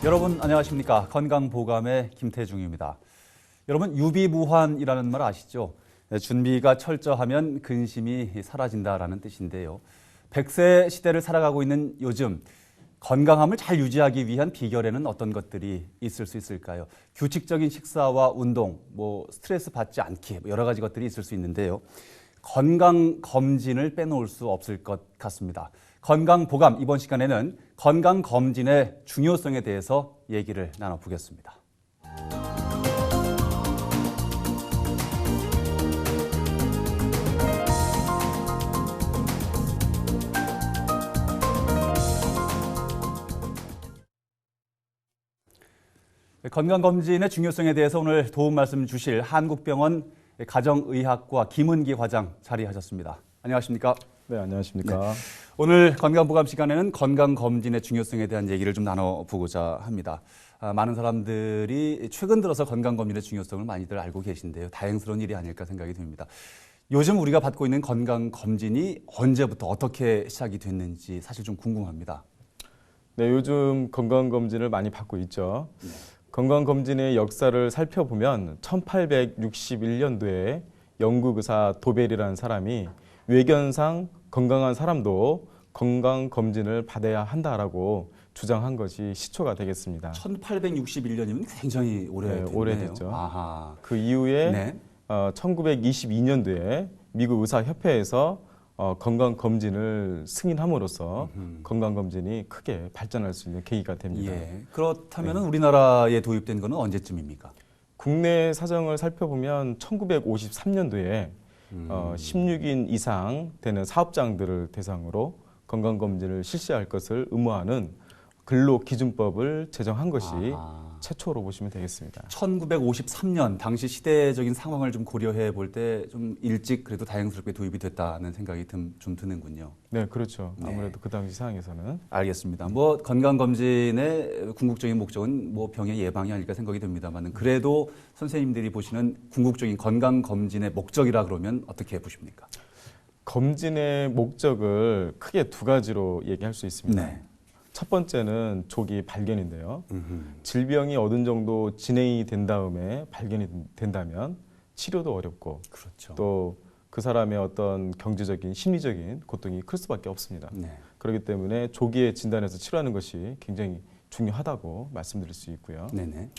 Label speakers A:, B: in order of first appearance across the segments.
A: 여러분 안녕하십니까? 건강보감의 김태중입니다. 여러분 유비무환이라는 말 아시죠? 준비가 철저하면 근심이 사라진다라는 뜻인데요. 100세 시대를 살아가고 있는 요즘 건강함을 잘 유지하기 위한 비결에는 어떤 것들이 있을 수 있을까요? 규칙적인 식사와 운동, 스트레스 받지 않기 여러 가지 것들이 있을 수 있는데요. 건강검진을 빼놓을 수 없을 것 같습니다. 건강보감 이번 시간에는 건강검진의 중요성에 대해서 얘기를 나눠보겠습니다. 건강검진의 중요성에 대해서 오늘 도움 말씀 주실 한국병원 가정의학과 김은기 과장 자리하셨습니다. 안녕하십니까?
B: 네, 안녕하십니까?
A: 네. 오늘 건강보감 시간에는 건강검진의 중요성에 대한 얘기를 좀 나눠보고자 합니다. 많은 사람들이 최근 들어서 건강검진의 중요성을 많이들 알고 계신데요. 다행스러운 일이 아닐까 생각이 듭니다. 요즘 우리가 받고 있는 건강검진이 언제부터 어떻게 시작이 됐는지 사실 좀 궁금합니다.
B: 네, 요즘 건강검진을 많이 받고 있죠. 네. 건강검진의 역사를 살펴보면 1861년도에 영국 의사 도벨이라는 사람이 외견상 건강한 사람도 건강검진을 받아야 한다라고 주장한 것이 시초가 되겠습니다.
A: 1861년이면 굉장히 오래됐네요.
B: 네, 오래됐죠.
A: 아하.
B: 그 이후에
A: 네.
B: 1922년도에 미국 의사협회에서 건강검진을 승인함으로써 건강검진이 크게 발전할 수 있는 계기가 됩니다.
A: 예. 그렇다면 우리나라에 도입된 것은 언제쯤입니까?
B: 국내 사정을 살펴보면 1953년도에 16인 이상 되는 사업장들을 대상으로 건강검진을 실시할 것을 의무화하는 근로기준법을 제정한 것이 최초로 보시면 되겠습니다.
A: 1953년 당시 시대적인 상황을 좀 고려해 볼 때 좀 일찍 그래도 다행스럽게 도입이 됐다는 생각이 좀 드는군요.
B: 네, 그렇죠.
A: 네.
B: 아무래도 그 당시 상황에서는.
A: 알겠습니다. 건강검진의 궁극적인 목적은 병의 예방이 아닐까 생각이 듭니다만 그래도 선생님들이 보시는 궁극적인 건강검진의 목적이라 그러면 어떻게 보십니까?
B: 검진의 목적을 크게 두 가지로 얘기할 수 있습니다.
A: 네.
B: 첫 번째는 조기 발견인데요. 질병이 어느 정도 진행이 된 다음에 발견이 된다면 치료도 어렵고
A: 그렇죠.
B: 또 그 사람의 어떤 경제적인 심리적인 고통이 클 수밖에 없습니다.
A: 네.
B: 그렇기 때문에 조기에 진단해서 치료하는 것이 굉장히 중요하다고 말씀드릴 수 있고요.
A: 네네.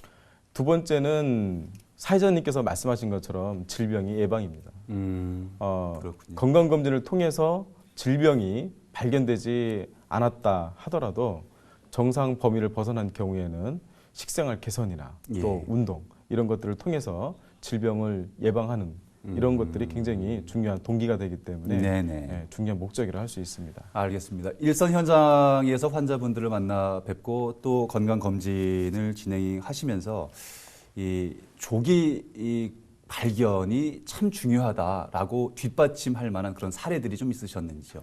B: 두 번째는 사회자님께서 말씀하신 것처럼 질병의 예방입니다.
A: 그렇군요.
B: 건강검진을 통해서 질병이 발견되지 않았다 하더라도 정상 범위를 벗어난 경우에는 식생활 개선이나 또 운동 이런 것들을 통해서 질병을 예방하는 이런 것들이 굉장히 중요한 동기가 되기 때문에 중요한 목적이라 할 수 있습니다.
A: 알겠습니다. 일선 현장에서 환자분들을 만나 뵙고 또 건강검진을 진행하시면서 이 조기 발견이 참 중요하다라고 뒷받침할 만한 그런 사례들이 좀 있으셨는지요?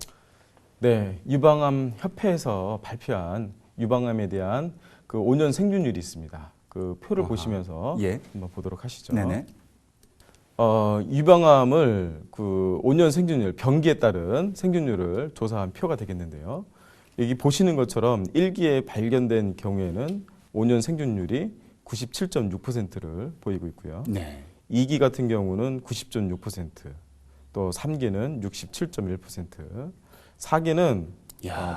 B: 네, 유방암 협회에서 발표한 유방암에 대한 그 5년 생존율이 있습니다. 그 표를 보시면서 한번 보도록 하시죠.
A: 네네.
B: 유방암을 그 5년 생존율, 병기에 따른 생존율을 조사한 표가 되겠는데요. 여기 보시는 것처럼 1기에 발견된 경우에는 5년 생존율이 97.6%를 보이고 있고요.
A: 네.
B: 2기 같은 경우는 90.6%, 또 3기는 67.1%, 4기는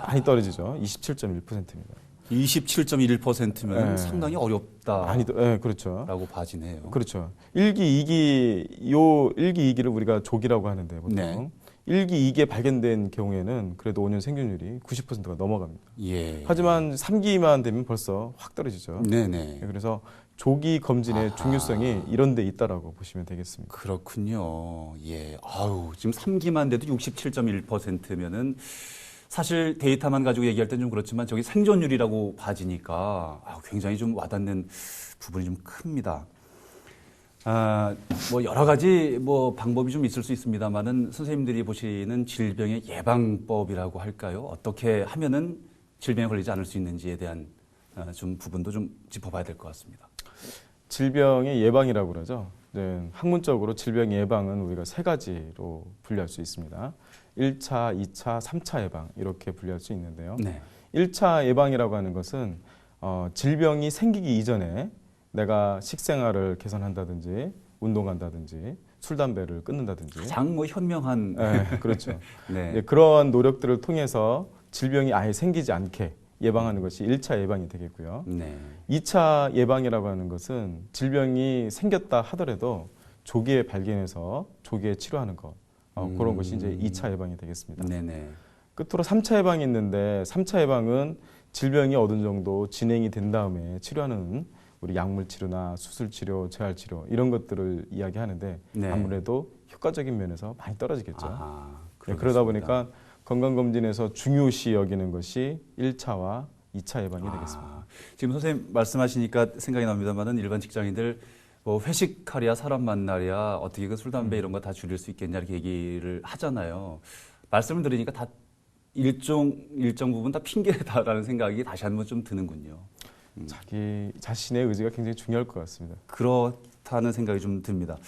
B: 많이 떨어지죠. 27.1%입니다.
A: 27.1%면
B: 네.
A: 상당히 어렵다.
B: 네, 그렇죠.
A: 라고 봐지네요.
B: 그렇죠. 1기, 2기를 우리가 조기라고 하는데 보통
A: 네.
B: 1기, 2기에 발견된 경우에는 그래도 5년 생존율이 90%가 넘어갑니다.
A: 예.
B: 하지만 3기만 되면 벌써 확 떨어지죠.
A: 네네.
B: 그래서 조기 검진의 중요성이 이런 데 있다라고 보시면 되겠습니다.
A: 그렇군요. 예. 지금 3기만 돼도 67.1%면은 사실 데이터만 가지고 얘기할 땐 좀 그렇지만 저기 생존율이라고 봐지니까 굉장히 좀 와닿는 부분이 좀 큽니다. 여러 가지 방법이 좀 있을 수 있습니다만은 선생님들이 보시는 질병의 예방법이라고 할까요? 어떻게 하면은 질병에 걸리지 않을 수 있는지에 대한 좀 부분도 좀 짚어봐야 될 것 같습니다.
B: 질병의 예방이라고 그러죠. 네, 학문적으로 질병 예방은 우리가 세 가지로 분류할 수 있습니다. 1차, 2차, 3차 예방 이렇게 분류할 수 있는데요.
A: 네.
B: 1차 예방이라고 하는 것은 질병이 생기기 이전에 내가 식생활을 개선한다든지 운동한다든지 술 담배를 끊는다든지
A: 가장 뭐 현명한
B: 네, 그렇죠.
A: 네.
B: 네, 그런 노력들을 통해서 질병이 아예 생기지 않게 예방하는 것이 1차 예방이 되겠고요.
A: 네.
B: 2차 예방이라고 하는 것은 질병이 생겼다 하더라도 조기에 발견해서 조기에 치료하는 것. 그런 것이 이제 2차 예방이 되겠습니다.
A: 네네.
B: 끝으로 3차 예방이 있는데 3차 예방은 질병이 어느 정도 진행이 된 다음에 치료하는 우리 약물 치료나 수술 치료, 재활 치료 이런 것들을 이야기하는데
A: 네.
B: 아무래도 효과적인 면에서 많이 떨어지겠죠.
A: 아하,
B: 네, 그러다 보니까 건강검진에서 중요시 여기는 것이 1차와 2차 예방이 되겠습니다.
A: 지금 선생님 말씀하시니까 생각이 납니다만은 일반 직장인들 뭐 회식하랴 사람 만나랴 어떻게 그 술 담배 이런 거 다 줄일 수 있겠냐 이렇게 얘기를 하잖아요. 말씀을 들으니까 다 일정 부분 다 핑계다라는 생각이 다시 한번 좀 드는군요.
B: 자기 자신의 의지가 굉장히 중요할 것 같습니다.
A: 그렇다는 생각이 좀 듭니다.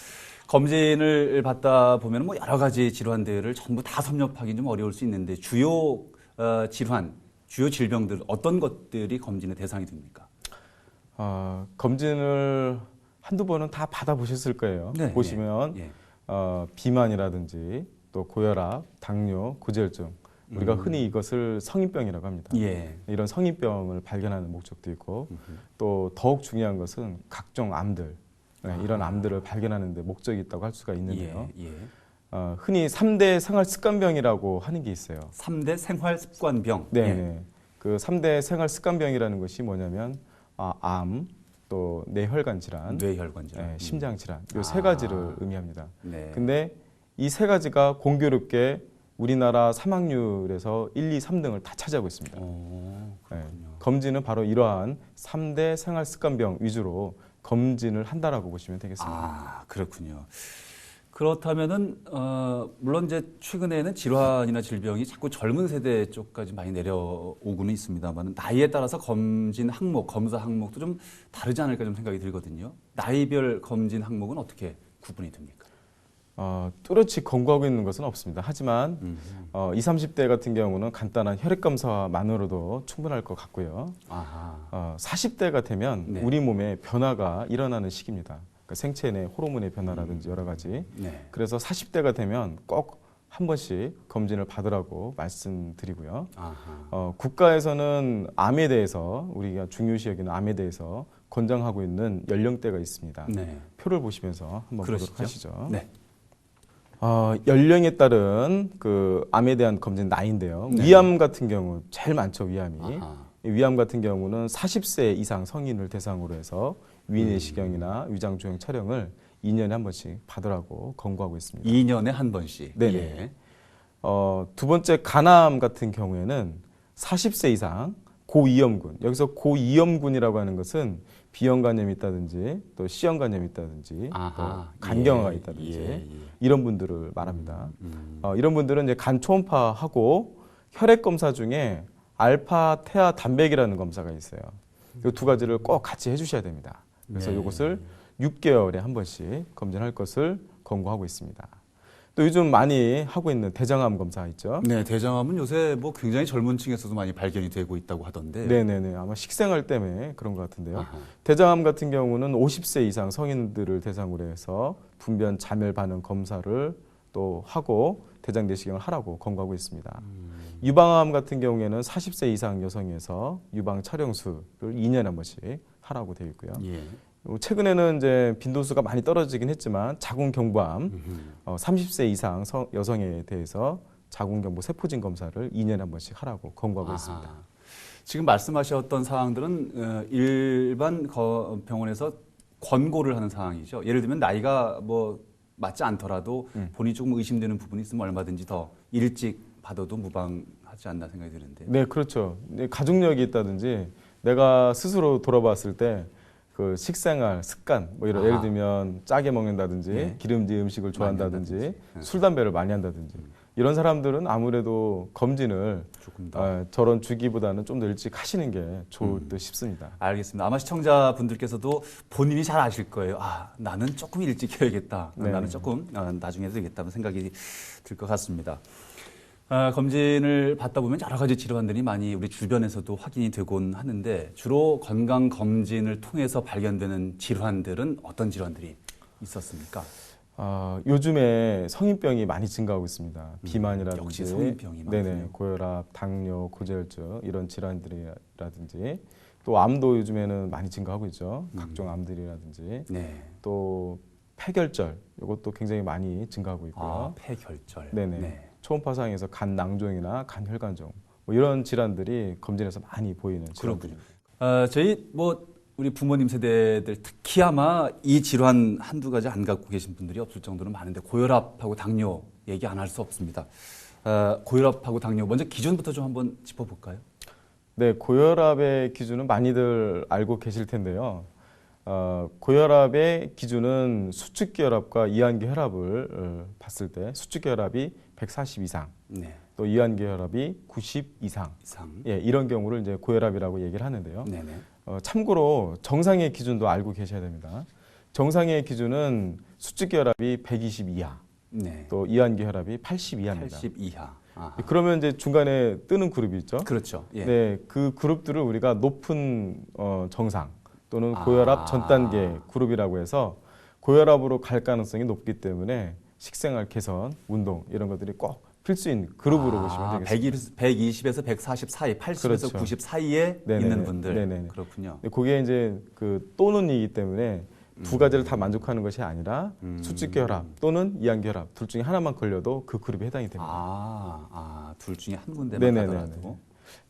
A: 검진을 받다 보면 뭐 여러 가지 질환들을 전부 다 섭렵하기는 좀 어려울 수 있는데 주요 질환, 주요 질병들 어떤 것들이 검진의 대상이 됩니까?
B: 검진을 한두 번은 다 받아보셨을 거예요.
A: 네,
B: 보시면
A: 예.
B: 비만이라든지 또 고혈압, 당뇨, 고지혈증 우리가 흔히 이것을 성인병이라고 합니다.
A: 예.
B: 이런 성인병을 발견하는 목적도 있고 또 더욱 중요한 것은 각종 암들 이런 암들을 발견하는 데 목적이 있다고 할 수가 있는데요.
A: 예.
B: 흔히 3대 생활습관병이라고 하는 게 있어요.
A: 3대 생활습관병.
B: 네,
A: 예.
B: 네. 그 3대 생활습관병이라는 것이 뭐냐면 암, 또 뇌혈관 질환,
A: 뇌혈관 질환.
B: 심장 질환 이 세 가지를 의미합니다.
A: 네.
B: 근데 이 세 가지가 공교롭게 우리나라 사망률에서 1, 2, 3등을 다 차지하고 있습니다. 검진은 바로 이러한 3대 생활습관병 위주로 검진을 한다라고 보시면 되겠습니다.
A: 그렇군요. 그렇다면은 물론 이제 최근에는 질환이나 질병이 자꾸 젊은 세대 쪽까지 많이 내려오고는 있습니다만 나이에 따라서 검진 항목, 검사 항목도 좀 다르지 않을까 좀 생각이 들거든요. 나이별 검진 항목은 어떻게 구분이 됩니까?
B: 뚜렷이 권고하고 있는 것은 없습니다. 하지만 20, 30대 같은 경우는 간단한 혈액 검사만으로도 충분할 것 같고요. 40대가 되면
A: 네.
B: 우리 몸에 변화가 일어나는 시기입니다. 그러니까 생체 내 호르몬의 변화라든지 여러 가지.
A: 네.
B: 그래서 40대가 되면 꼭 한 번씩 검진을 받으라고 말씀드리고요. 국가에서는 암에 대해서 우리가 중요시 여기는 암에 대해서 권장하고 있는 연령대가 있습니다.
A: 네.
B: 표를 보시면서 한번
A: 그러시죠.
B: 보도록 하시죠.
A: 네.
B: 연령에 따른 그 암에 대한 검진 나이인데요.
A: 네.
B: 위암 같은 경우 제일 많죠, 위암이.
A: 아하.
B: 이 위암 같은 경우는 40세 이상 성인을 대상으로 해서 위내시경이나 위장조형 촬영을 2년에 한 번씩 받으라고 권고하고 있습니다.
A: 2년에 한 번씩.
B: 네네.
A: 예.
B: 두 번째 간암 같은 경우에는 40세 이상 고위험군. 여기서 고위험군이라고 하는 것은 B형 간염이 있다든지 또 C형 간염이 있다든지
A: 아하.
B: 또 간경화가
A: 예.
B: 있다든지
A: 예.
B: 이런 분들을 말합니다. 이런 분들은 이제 간 초음파하고 혈액 검사 중에 알파 테아 단백이라는 검사가 있어요. 이 두 가지를 꼭 같이 해주셔야 됩니다. 그래서
A: 네.
B: 이것을 6개월에 한 번씩 검진할 것을 권고하고 있습니다. 또 요즘 많이 하고 있는 대장암 검사 있죠.
A: 네, 대장암은 요새 뭐 굉장히 젊은 층에서도 많이 발견이 되고 있다고 하던데.
B: 네네네. 아마 식생활 때문에 그런 것 같은데요.
A: 아하.
B: 대장암 같은 경우는 50세 이상 성인들을 대상으로 해서 분변 자멸 반응 검사를 또 하고 대장 내시경을 하라고 권고하고 있습니다. 유방암 같은 경우에는 40세 이상 여성에서 유방 촬영술을 2년에 한 번씩 하라고 되어 있고요.
A: 예.
B: 최근에는 이제 빈도수가 많이 떨어지긴 했지만 자궁경부암 30세 이상 여성에 대해서 자궁경부 세포진 검사를 2년에 한 번씩 하라고 권고하고 있습니다.
A: 지금 말씀하셨던 사항들은 일반 병원에서 권고를 하는 사항이죠. 예를 들면 나이가 뭐 맞지 않더라도 본인이 조금 의심되는 부분이 있으면 얼마든지 더 일찍 받아도 무방하지 않나 생각이 드는데.
B: 네, 그렇죠. 가족력이 있다든지 내가 스스로 돌아봤을 때 그 식생활 습관 뭐 이런 예를 들면 짜게 먹는다든지
A: 네.
B: 기름진 음식을 좋아한다든지
A: 한다든지.
B: 술 담배를 많이 한다든지 이런 사람들은 아무래도 검진을
A: 조금 더.
B: 저런 주기보다는 좀 더 일찍 하시는 게 좋을 듯 싶습니다.
A: 알겠습니다. 아마 시청자분들께서도 본인이 잘 아실 거예요. 나는 조금 일찍 해야겠다.
B: 네.
A: 나는 조금 나중에 해도 되겠다는 생각이 들 것 같습니다. 검진을 받다 보면 여러 가지 질환들이 많이 우리 주변에서도 확인이 되곤 하는데 주로 건강 검진을 통해서 발견되는 질환들은 어떤 질환들이 있었습니까?
B: 요즘에 성인병이 많이 증가하고 있습니다. 비만이라든지,
A: 역시 성인병이 많군요.
B: 네네, 고혈압, 당뇨, 고지혈증 이런 질환들이라든지 또 암도 요즘에는 많이 증가하고 있죠. 각종 암들이라든지
A: 네.
B: 또 폐결절 이것도 굉장히 많이 증가하고 있고요.
A: 폐결절.
B: 네네.
A: 네.
B: 초음파상에서 간 낭종이나 간 혈관종 뭐 이런 질환들이 검진에서 많이 보이는
A: 그렇군요.
B: 질환들입니다.
A: 저희 우리 부모님 세대들 특히 아마 이 질환 한두 가지 안 갖고 계신 분들이 없을 정도로 많은데 고혈압하고 당뇨 얘기 안 할 수 없습니다. 고혈압하고 당뇨 먼저 기준부터 좀 한번 짚어볼까요?
B: 네, 고혈압의 기준은 많이들 알고 계실 텐데요. 고혈압의 기준은 수축기혈압과 이완기혈압을 봤을 때 수축기혈압이 140 이상,
A: 네.
B: 또 이완기혈압이 90 이상, 예, 이런 경우를 이제 고혈압이라고 얘기를 하는데요.
A: 네네.
B: 참고로 정상의 기준도 알고 계셔야 됩니다. 정상의 기준은 수축기혈압이 120 이하,
A: 네.
B: 또 이완기혈압이 80 이하입니다.
A: 80 이하. 아하.
B: 그러면 이제 중간에 뜨는 그룹이 있죠.
A: 그렇죠. 예.
B: 네, 그 그룹들을 우리가 높은 정상 또는 고혈압 전 단계 그룹이라고 해서 고혈압으로 갈 가능성이 높기 때문에 식생활 개선, 운동 이런 것들이 꼭 필수인 그룹으로 보시면 되겠습니다.
A: 120에서 140 사이, 80에서
B: 그렇죠.
A: 90 사이에
B: 네네네.
A: 있는 분들.
B: 네네네.
A: 그렇군요.
B: 그게 이제 그 또는이기 때문에 두 가지를 다 만족하는 것이 아니라 수축기혈압 또는 이완기혈압 둘 중에 하나만 걸려도 그 그룹에 해당이 됩니다.
A: 둘 중에 한 군데만
B: 네네네.
A: 가더라도.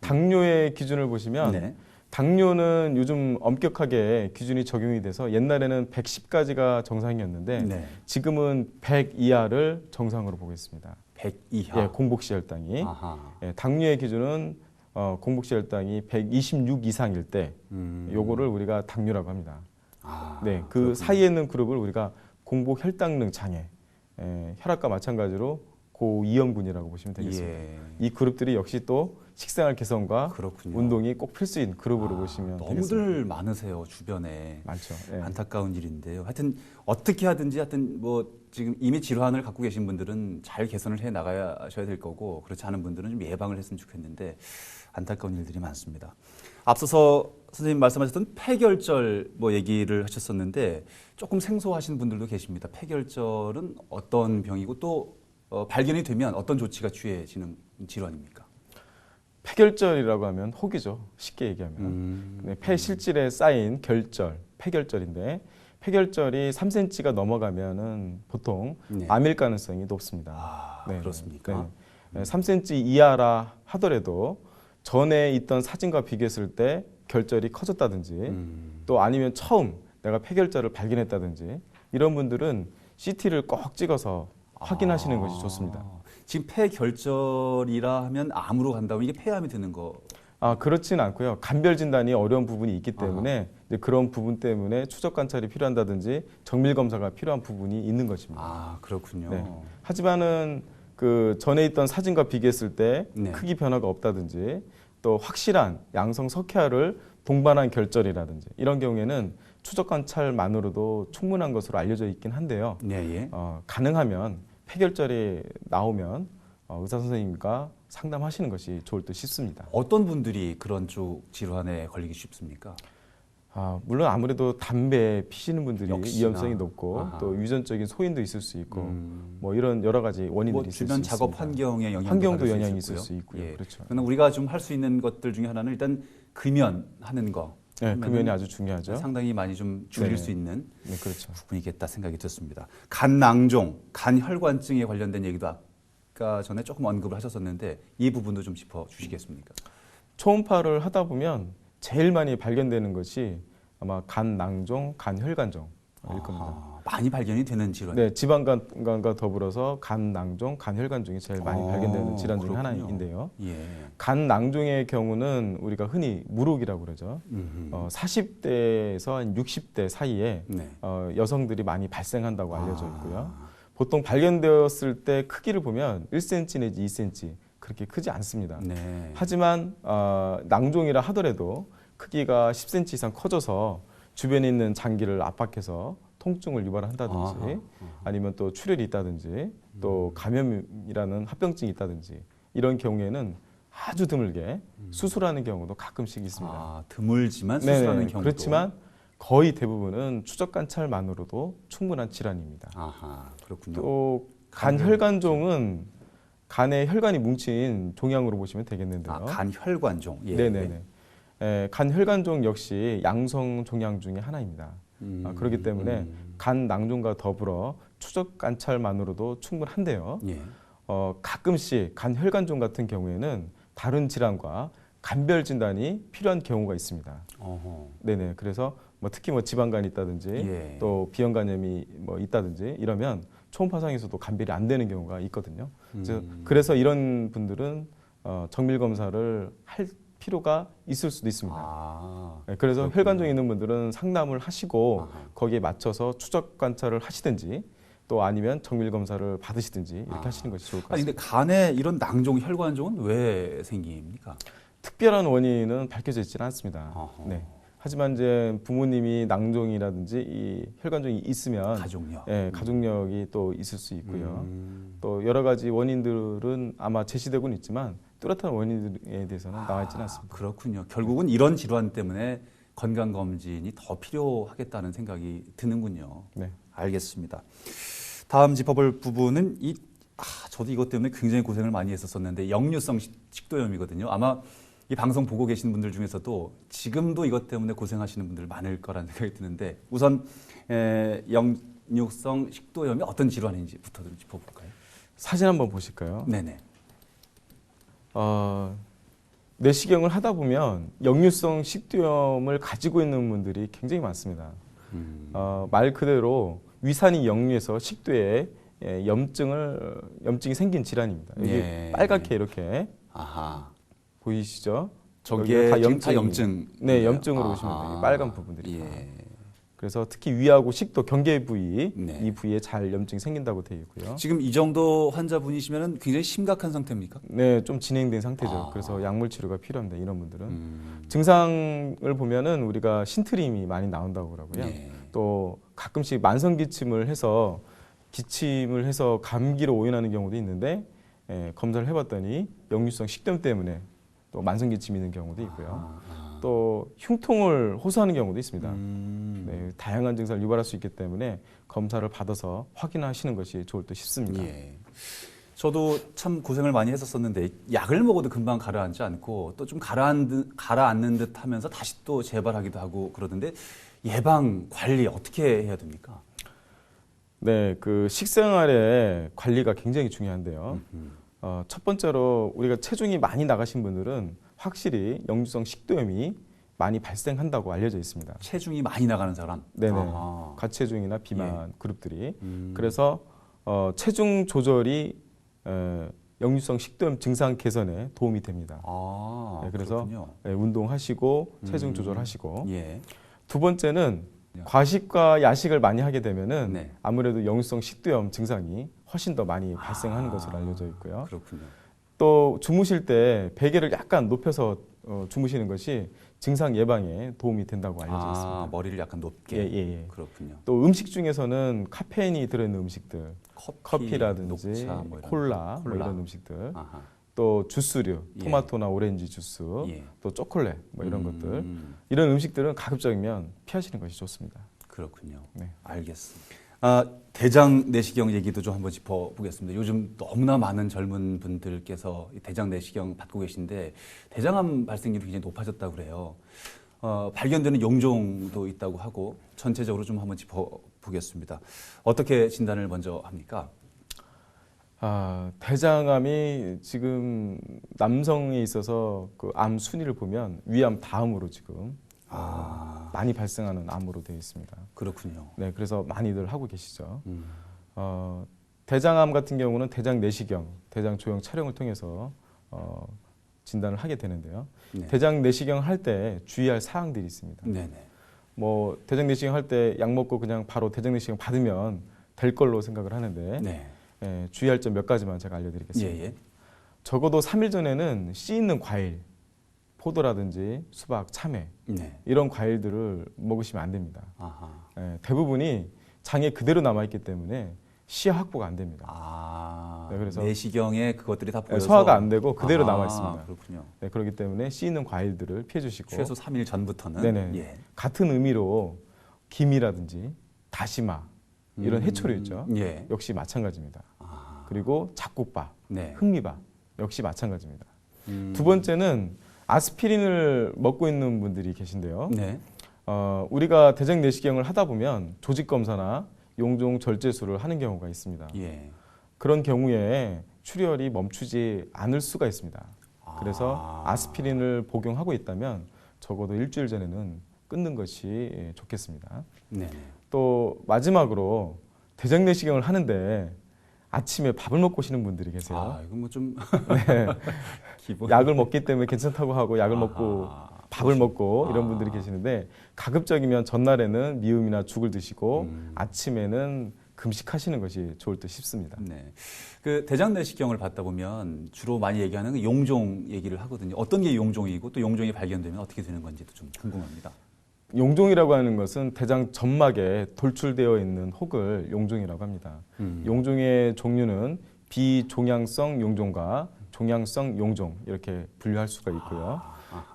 B: 당뇨의 기준을 보시면
A: 네.
B: 당뇨는 요즘 엄격하게 기준이 적용이 돼서 옛날에는 110까지가 정상이었는데
A: 네.
B: 지금은 100 이하를 정상으로 보고 있습니다.
A: 100 이하.
B: 예, 공복시 혈당이.
A: 아하.
B: 예, 당뇨의 기준은 공복시 혈당이 126 이상일 때 요거를 우리가 당뇨라고 합니다. 네, 그
A: 그렇군요.
B: 사이에 있는 그룹을 우리가 공복 혈당능 장애, 혈압과 마찬가지로 고위험군이라고 보시면 되겠습니다.
A: 예.
B: 이 그룹들이 역시 또 식생활 개선과
A: 그렇군요.
B: 운동이 꼭 필수인 그룹으로 보시면 되겠습니다.
A: 너무들 많으셔요 주변에.
B: 많죠. 예.
A: 안타까운 일인데요. 하여튼 어떻게 하든지 하여튼 지금 이미 질환을 갖고 계신 분들은 잘 개선을 해 나가셔야 될 거고 그렇지 않은 분들은 좀 예방을 했으면 좋겠는데 안타까운 일들이 많습니다. 앞서서 선생님 말씀하셨던 폐결절 얘기를 하셨었는데 조금 생소하신 분들도 계십니다. 폐결절은 어떤 병이고 또 발견이 되면 어떤 조치가 취해지는 질환입니까?
B: 폐결절이라고 하면 혹이죠. 쉽게 얘기하면. 네, 폐 실질에 쌓인 결절, 폐결절인데 폐결절이 3cm가 넘어가면은 보통
A: 네.
B: 암일 가능성이 높습니다. 네,
A: 그렇습니까?
B: 네. 3cm 이하라 하더라도 전에 있던 사진과 비교했을 때 결절이 커졌다든지 또 아니면 처음 내가 폐결절을 발견했다든지 이런 분들은 CT를 꼭 찍어서 확인하시는 것이 좋습니다.
A: 지금 폐결절이라 하면 암으로 간다면 이게 폐암이 되는 거?
B: 그렇진 않고요. 간별 진단이 어려운 부분이 있기 때문에 이제 그런 부분 때문에 추적 관찰이 필요한다든지 정밀 검사가 필요한 부분이 있는 것입니다.
A: 그렇군요.
B: 네. 하지만은 그 전에 있던 사진과 비교했을 때
A: 네.
B: 크기 변화가 없다든지 또 확실한 양성 석회화를 동반한 결절이라든지 이런 경우에는 추적 관찰만으로도 충분한 것으로 알려져 있긴 한데요.
A: 네, 예.
B: 가능하면 폐결절이 나오면 의사 선생님과 상담하시는 것이 좋을 듯 싶습니다.
A: 어떤 분들이 그런 쪽 질환에 걸리기 쉽습니까?
B: 물론 아무래도 담배 피시는 분들이
A: 역시나.
B: 위험성이 높고 또 유전적인 소인도 있을 수 있고 뭐 이런 여러 가지 원인들이 있을 수
A: 주변
B: 있습니다.
A: 작업 환경에
B: 환경도 영향이
A: 받을
B: 있을 수 있고요.
A: 예.
B: 그렇죠.
A: 그러나 우리가 좀 할 수 있는 것들 중에 하나는 일단 금연하는 거.
B: 네, 금연이 아주 중요하죠.
A: 상당히 많이 좀 줄일
B: 네.
A: 수 있는
B: 네, 그렇죠.
A: 부분이겠다 생각이 들었습니다. 간낭종, 간혈관증에 관련된 얘기도 아까 전에 조금 언급을 하셨었는데 이 부분도 좀 짚어주시겠습니까?
B: 초음파를 하다 보면 제일 많이 발견되는 것이 아마 간낭종, 간혈관종일 겁니다.
A: 많이 발견이 되는 질환.
B: 네, 지방간과 더불어서 간낭종, 간혈관종이 제일 많이 발견되는 질환 중에
A: 그렇군요.
B: 하나인데요.
A: 예.
B: 간낭종의 경우는 우리가 흔히 무록이라고 그러죠. 40대에서 한 60대 사이에
A: 네.
B: 여성들이 많이 발생한다고 알려져 있고요. 보통 발견되었을 때 크기를 보면 1cm 내지 2cm 그렇게 크지 않습니다.
A: 네.
B: 하지만 낭종이라 하더라도 크기가 10cm 이상 커져서 주변에 있는 장기를 압박해서 통증을 유발한다든지 아니면 또 출혈이 있다든지 또 감염이라는 합병증이 있다든지 이런 경우에는 아주 드물게 수술하는 경우도 가끔씩 있습니다.
A: 아, 드물지만 수술하는 경우도.
B: 그렇지만 거의 대부분은 추적 관찰만으로도 충분한 질환입니다.
A: 아하, 그렇군요.
B: 또 간혈관종은 간에 혈관이 뭉친 종양으로 보시면 되겠는데요.
A: 아, 간혈관종. 예.
B: 네네네. 간혈관종 역시 양성 종양 중에 하나입니다. 그렇기 때문에 간 낭종과 더불어 추적 관찰만으로도 충분한데요.
A: 예.
B: 가끔씩 간혈관종 같은 경우에는 다른 질환과 간별 진단이 필요한 경우가 있습니다.
A: 어허.
B: 네네. 그래서 특히 지방간이 있다든지
A: 예.
B: 또 비형간염이 있다든지 이러면 초음파상에서도 간별이 안 되는 경우가 있거든요. 그래서 이런 분들은 정밀 검사를 할 필요가 있을 수도 있습니다.
A: 아,
B: 네, 그래서
A: 그렇군요.
B: 혈관종이 있는 분들은 상담을 하시고
A: 아하.
B: 거기에 맞춰서 추적 관찰을 하시든지 또 아니면 정밀 검사를 받으시든지 이렇게 하시는 것이 좋을 것
A: 아니,
B: 같습니다.
A: 근데 간에 이런 낭종, 혈관종은 왜 생깁니까?
B: 특별한 원인은 밝혀져 있지는 않습니다.
A: 어허.
B: 네. 하지만 이제 부모님이 낭종이라든지 이 혈관종이 있으면
A: 가족력.
B: 가족력이 또 있을 수 있고요. 또 여러 가지 원인들은 아마 제시되고는 있지만 뚜렷한 원인들에 대해서는 나와 있지는 않습니다.
A: 그렇군요. 결국은 이런 질환 때문에 건강검진이 더 필요하겠다는 생각이 드는군요.
B: 네.
A: 알겠습니다. 다음 짚어볼 부분은 저도 이것 때문에 굉장히 고생을 많이 했었었는데 역류성 식도염이거든요. 아마 이 방송 보고 계신 분들 중에서도 지금도 이것 때문에 고생하시는 분들 많을 거라는 생각이 드는데 우선 역류성 식도염이 어떤 질환인지부터 좀 짚어볼까요?
B: 사진 한번 보실까요?
A: 네네.
B: 내시경을 하다 보면 역류성 식도염을 가지고 있는 분들이 굉장히 많습니다. 말 그대로 위산이 역류해서 식도에 염증이 생긴 질환입니다. 여기
A: 예.
B: 빨갛게 이렇게
A: 아하.
B: 보이시죠?
A: 저게
B: 여기가
A: 다 염증.
B: 네, 염증으로 보시면
A: 아하.
B: 돼요. 빨간 부분들이.
A: 예.
B: 그래서 특히 위하고 식도 경계 부위
A: 네.
B: 이 부위에 잘 염증이 생긴다고 되어 있고요.
A: 지금 이 정도 환자분이시면 굉장히 심각한 상태입니까?
B: 네, 좀 진행된 상태죠. 그래서 약물 치료가 필요합니다. 이런 분들은
A: 음.
B: 증상을 보면은 우리가 신트림이 많이 나온다고 그러고요.
A: 예.
B: 또 가끔씩 만성 기침을 해서 감기로 오인하는 경우도 있는데 검사를 해봤더니 역류성 식도염 때문에 또 만성 기침이 있는 경우도 있고요. 또 흉통을 호소하는 경우도 있습니다. 네, 다양한 증상을 유발할 수 있기 때문에 검사를 받아서 확인하시는 것이 좋을 듯 싶습니다.
A: 예. 저도 참 고생을 많이 했었었는데 약을 먹어도 금방 가라앉지 않고 또 좀 가라앉는 듯 하면서 다시 또 재발하기도 하고 그러던데 예방 관리 어떻게 해야 됩니까?
B: 네, 그 식생활의 관리가 굉장히 중요한데요. 첫 번째로 우리가 체중이 많이 나가신 분들은 확실히 역류성 식도염이 많이 발생한다고 알려져 있습니다.
A: 체중이 많이 나가는 사람?
B: 네네.
A: 아하.
B: 과체중이나 비만 그룹들이. 그래서 체중 조절이 역류성 식도염 증상 개선에 도움이 됩니다.
A: 아,
B: 네, 그래서
A: 그렇군요.
B: 운동하시고 체중 조절하시고.
A: 예.
B: 두 번째는 과식과 야식을 많이 하게 되면은
A: 네.
B: 아무래도 역류성 식도염 증상이 훨씬 더 많이 발생하는 것으로 알려져 있고요.
A: 그렇군요.
B: 또 주무실 때 베개를 약간 높여서 주무시는 것이 증상 예방에 도움이 된다고 알려져 있습니다.
A: 머리를 약간 높게.
B: 예.
A: 그렇군요.
B: 또 음식 중에서는 카페인이 들어있는 음식들, 커피라든지
A: 녹차, 뭐 이런
B: 콜라,
A: 콜라.
B: 이런 음식들,
A: 아하.
B: 또 주스류,
A: 예.
B: 토마토나 오렌지 주스,
A: 예.
B: 또 초콜릿 이런 것들, 이런 음식들은 가급적이면 피하시는 것이 좋습니다.
A: 그렇군요.
B: 네.
A: 알겠습니다. 대장 내시경 얘기도 좀 한번 짚어보겠습니다. 요즘 너무나 많은 젊은 분들께서 이 대장 내시경 받고 계신데 대장암 발생률이 굉장히 높아졌다고 그래요. 발견되는 용종도 있다고 하고 전체적으로 좀 한번 짚어보겠습니다. 어떻게 진단을 먼저 합니까?
B: 대장암이 지금 남성에 있어서 그 암 순위를 보면 위암 다음으로 지금 많이 발생하는 암으로 되어 있습니다.
A: 그렇군요.
B: 네, 그래서 많이들 하고 계시죠. 대장암 같은 경우는 대장 내시경, 대장 조형 촬영을 통해서 진단을 하게 되는데요.
A: 네.
B: 대장 내시경 할 때 주의할 사항들이 있습니다.
A: 네네.
B: 뭐 대장 내시경 할 때 약 먹고 그냥 바로 대장 내시경 받으면 될 걸로 생각을 하는데
A: 네.
B: 주의할 점 몇 가지만 제가 알려드리겠습니다.
A: 예.
B: 적어도 3일 전에는 씨 있는 과일, 포도라든지 수박, 참외
A: 네.
B: 이런 과일들을 먹으시면 안 됩니다.
A: 아하.
B: 대부분이 장에 그대로 남아있기 때문에 시야 확보가 안 됩니다.
A: 아,
B: 네, 그래서
A: 내시경에 그것들이 다 보여서
B: 소화가 안 되고 그대로
A: 아하,
B: 남아 있습니다.
A: 그렇군요.
B: 네, 그렇기 때문에 씨 있는 과일들을 피해 주시고
A: 최소 3일 전부터는
B: 네네.
A: 예.
B: 같은 의미로 김이라든지 다시마 이런 해초류 있죠.
A: 예.
B: 역시 마찬가지입니다.
A: 아,
B: 그리고 잡곡밥,
A: 네.
B: 흑미밥 역시 마찬가지입니다.
A: 음,
B: 두 번째는 아스피린을 먹고 있는 분들이 계신데요.
A: 네.
B: 우리가 대장 내시경을 하다 보면 조직 검사나 용종 절제술을 하는 경우가 있습니다.
A: 예.
B: 그런 경우에 출혈이 멈추지 않을 수가 있습니다. 그래서 아스피린을 복용하고 있다면 적어도 일주일 전에는 끊는 것이 좋겠습니다.
A: 네.
B: 또 마지막으로 대장 내시경을 하는데 아침에 밥을 먹고 오시는 분들이 계세요.
A: 아, 이거 뭐 좀
B: 네.
A: 기본
B: 약을 먹기 때문에 괜찮다고 하고 약을 먹고
A: 아하,
B: 밥을 먹고 이런
A: 아.
B: 분들이 계시는데 가급적이면 전날에는 미음이나 죽을 드시고 아침에는 금식하시는 것이 좋을 듯 싶습니다.
A: 네. 그 대장 내시경을 받다 보면 주로 많이 얘기하는 그 용종 얘기를 하거든요. 어떤 게 용종이고 또 용종이 발견되면 어떻게 되는 건지도 좀 궁금합니다.
B: 용종이라고 하는 것은 대장 점막에 돌출되어 있는 혹을 용종이라고 합니다. 용종의 종류는 비종양성 용종과 종양성 용종 이렇게 분류할 수가 있고요.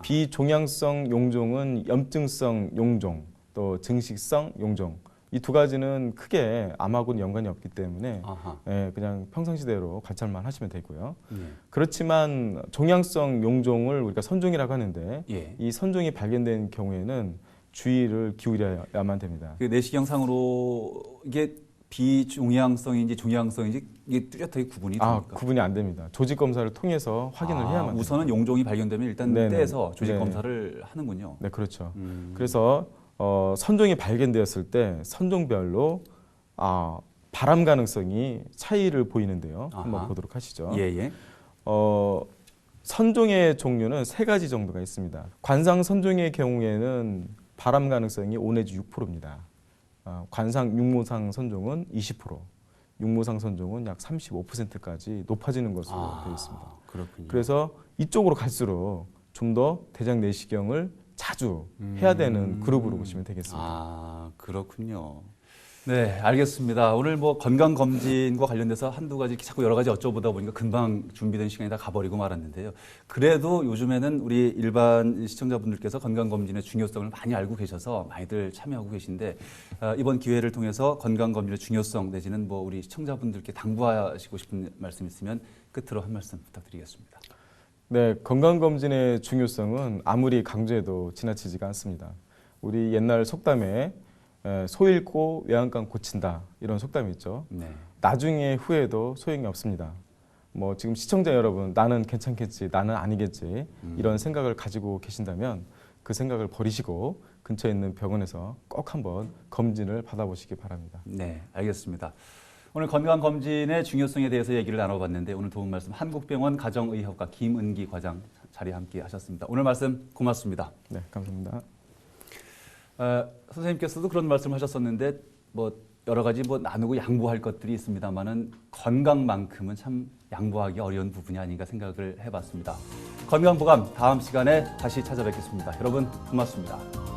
B: 비종양성 용종은 염증성 용종, 또 증식성 용종 이 두 가지는 크게 암하고는 연관이 없기 때문에
A: 아하.
B: 그냥 평상시대로 관찰만 하시면 되고요.
A: 예.
B: 그렇지만 종양성 용종을 우리가 선종이라고 하는데
A: 예.
B: 이 선종이 발견된 경우에는 주의를 기울여야만 됩니다.
A: 그 내시경상으로 이게 비종양성인지 종양성인지 이게 뚜렷하게 구분이 됩니까?
B: 구분이 안 됩니다. 조직 검사를 통해서 확인을 해야만 됩니다.
A: 우선은 용종이 발견되면 일단
B: 네네.
A: 떼서 조직
B: 네네.
A: 검사를 하는군요.
B: 네, 그렇죠.
A: 음.
B: 그래서 선종이 발견되었을 때 선종별로 발암 가능성이 차이를 보이는데요. 한번
A: 아하.
B: 보도록 하시죠.
A: 예, 예.
B: 선종의 종류는 세 가지 정도가 있습니다. 관상 선종의 경우에는 발암 가능성이 5 내지 6%입니다. 관상 육모상 선종은 20%, 육모상 선종은 약 35%까지 높아지는 것으로 되어 있습니다.
A: 그렇군요.
B: 그래서 이쪽으로 갈수록 좀 더 대장 내시경을 자주 해야 되는 그룹으로 보시면 되겠습니다.
A: 아, 그렇군요. 네, 알겠습니다. 오늘 뭐 건강검진과 관련돼서 한두 가지 자꾸 여러 가지 여쭤보다 보니까 금방 준비된 시간이 다 가버리고 말았는데요. 그래도 요즘에는 우리 일반 시청자분들께서 건강검진의 중요성을 많이 알고 계셔서 많이들 참여하고 계신데 이번 기회를 통해서 건강검진의 중요성 내지는 뭐 우리 시청자분들께 당부하시고 싶은 말씀 있으면 끝으로 한 말씀 부탁드리겠습니다.
B: 네, 건강검진의 중요성은 아무리 강조해도 지나치지가 않습니다. 우리 옛날 속담에 소 잃고 외양간 고친다 이런 속담이 있죠.
A: 네.
B: 나중에 후회도 소용이 없습니다. 뭐 지금 시청자 여러분 나는 괜찮겠지 나는 아니겠지 이런 생각을 가지고 계신다면 그 생각을 버리시고 근처에 있는 병원에서 꼭 한번 검진을 받아보시기 바랍니다.
A: 네, 알겠습니다. 오늘 건강검진의 중요성에 대해서 얘기를 나눠봤는데 오늘 도움 말씀 한국병원 가정의학과 김은기 과장 자리 함께 하셨습니다. 오늘 말씀 고맙습니다.
B: 네, 감사합니다.
A: 선생님께서도 그런 말씀하셨었는데 뭐 여러 가지 뭐 나누고 양보할 것들이 있습니다만은 건강만큼은 참 양보하기 어려운 부분이 아닌가 생각을 해봤습니다. 건강보감 다음 시간에 다시 찾아뵙겠습니다. 여러분 고맙습니다.